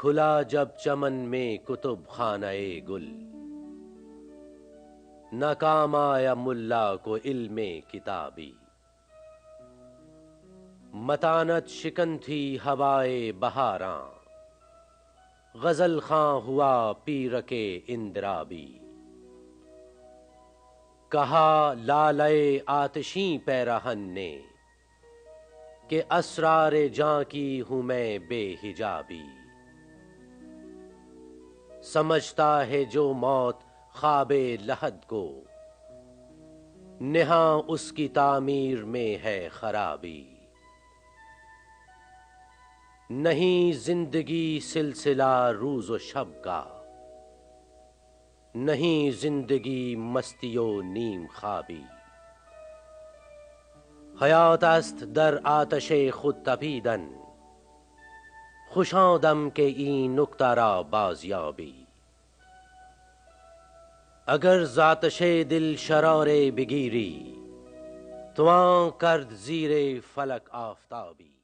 کھلا جب چمن میں کتب خانہ گل، نہ کام آیا ملا کو علم کتابی۔ متانت شکن تھی ہوائے بہاراں، غزل خواں ہوا پیر کے اندرابی۔ کہا لالے آتشیں پیرہن نے کہ اسرار جاں کی ہوں میں بے حجابی۔ سمجھتا ہے جو موت خواب لحد کو، نہاں اس کی تعمیر میں ہے خرابی۔ نہیں زندگی سلسلہ روز و شب کا، نہیں زندگی مستی و نیم خوابی۔ حیات است در آتش خود تپیدن، خوشا دم که این نکته را بازیابی۔ اگر ز آتش دل شراره بگیری، توان کرد زیر فلک آفتابی۔